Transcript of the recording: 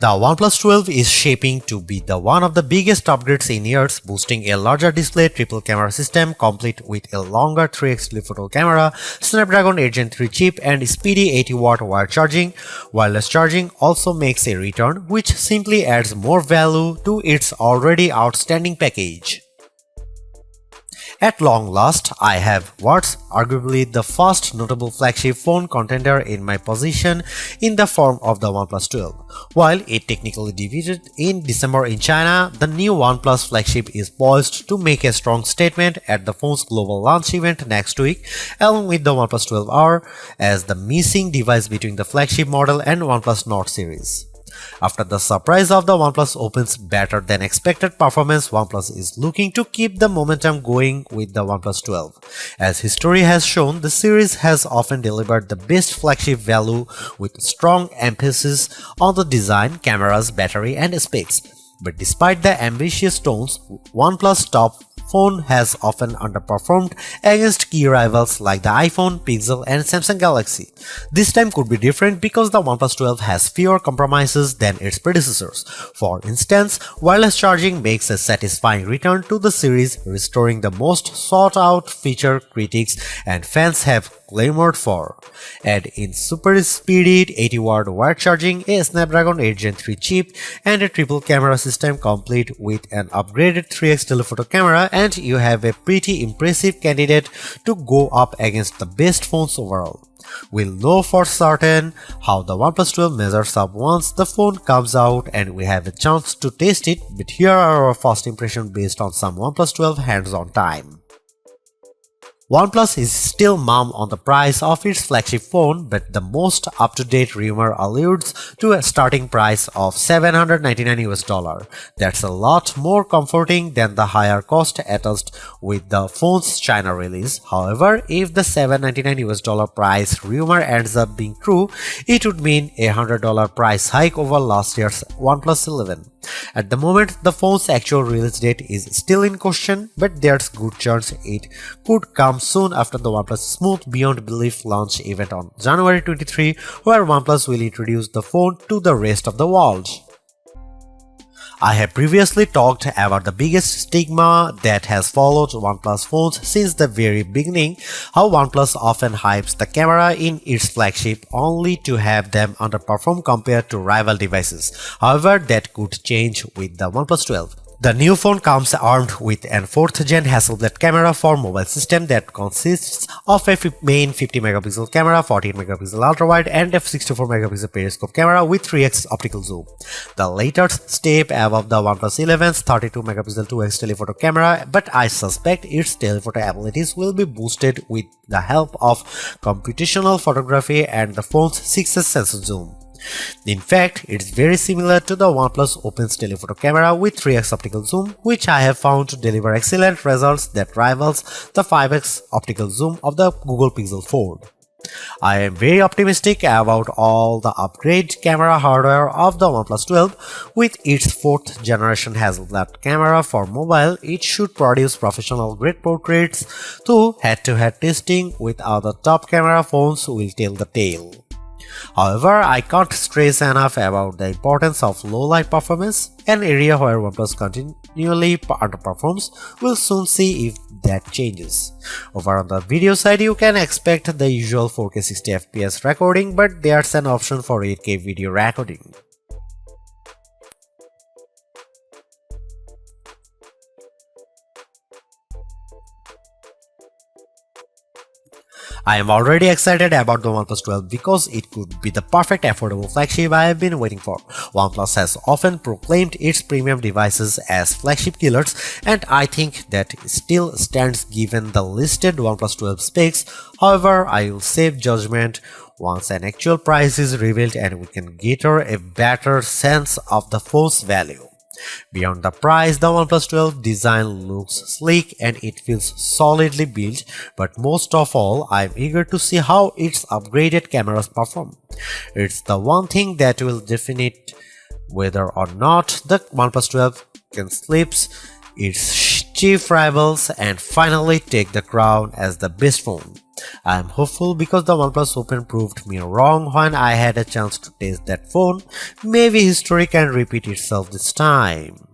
The OnePlus 12 is shaping to be one of the biggest upgrades in years, boasting a larger display, triple camera system complete with a longer 3x telephoto camera, Snapdragon 8 Gen 3 chip and speedy 80-watt wire charging. Wireless charging also makes a return, which simply adds more value to its already outstanding package. At long last, I have what's arguably the first notable flagship phone contender in my possession in the form of the OnePlus 12. While it technically debuted in December in China, the new OnePlus flagship is poised to make a strong statement at the phone's global launch event next week, along with the OnePlus 12R as the missing device between the flagship model and OnePlus Nord series. After the surprise of the OnePlus Open's better than expected performance, OnePlus is looking to keep the momentum going with the OnePlus 12. As history has shown, the series has often delivered the best flagship value with strong emphasis on the design, cameras, battery and specs. But despite the ambitious tones, OnePlus top phone has often underperformed against key rivals like the iPhone, Pixel and Samsung Galaxy. This time could be different because the OnePlus 12 has fewer compromises than its predecessors. For instance, wireless charging makes a satisfying return to the series, restoring the most sought-out feature critics and fans have clamored for. Add in super speedy 80-watt wire charging, a Snapdragon 8 Gen 3 chip, and a triple camera system complete with an upgraded 3x telephoto camera, and you have a pretty impressive candidate to go up against the best phones overall. We'll know for certain how the OnePlus 12 measures up once the phone comes out and we have a chance to test it, but here are our first impressions based on some OnePlus 12 hands-on time. OnePlus is still mum on the price of its flagship phone, but the most up-to-date rumor alludes to a starting price of $799. That's a lot more comforting than the higher cost attached with the phone's China release. However, if the $799 price rumor ends up being true, it would mean a $100 price hike over last year's OnePlus 11. At the moment, the phone's actual release date is still in question, but there's good chance it could come soon after the OnePlus Smooth Beyond Belief launch event on January 23, where OnePlus will introduce the phone to the rest of the world. I have previously talked about the biggest stigma that has followed OnePlus phones since the very beginning, how OnePlus often hypes the camera in its flagship only to have them underperform compared to rival devices. However, that could change with the OnePlus 12. The new phone comes armed with an 4th gen Hasselblad camera for mobile system that consists of a main 50MP camera, 14MP ultrawide and a 64MP periscope camera with 3x optical zoom. The latter step above the OnePlus 11's 32MP 2x telephoto camera, but I suspect its telephoto abilities will be boosted with the help of computational photography and the phone's 6x sensor zoom. In fact, it's very similar to the OnePlus Open's telephoto camera with 3x optical zoom, which I have found to deliver excellent results that rivals the 5x optical zoom of the Google Pixel 4. I am very optimistic about all the upgrade camera hardware of the OnePlus 12. With its 4th generation Hasselblad camera for mobile, it should produce professional grade portraits, though head-to-head testing with other top camera phones will tell the tale. However, I can't stress enough about the importance of low-light performance, an area where OnePlus continually underperforms. We'll soon see if that changes. Over on the video side, you can expect the usual 4K 60fps recording, but there's an option for 8K video recording. I am already excited about the OnePlus 12 because it could be the perfect affordable flagship I have been waiting for. OnePlus has often proclaimed its premium devices as flagship killers, and I think that still stands given the listed OnePlus 12 specs. However, I will save judgment once an actual price is revealed and we can gather a better sense of the phone's value. Beyond the price, the OnePlus 12 design looks sleek and it feels solidly built, but most of all, I'm eager to see how its upgraded cameras perform. It's the one thing that will define whether or not the OnePlus 12 can eclipse its chief rivals and finally take the crown as the best phone. I am hopeful because the OnePlus Open proved me wrong when I had a chance to test that phone. Maybe history can repeat itself this time.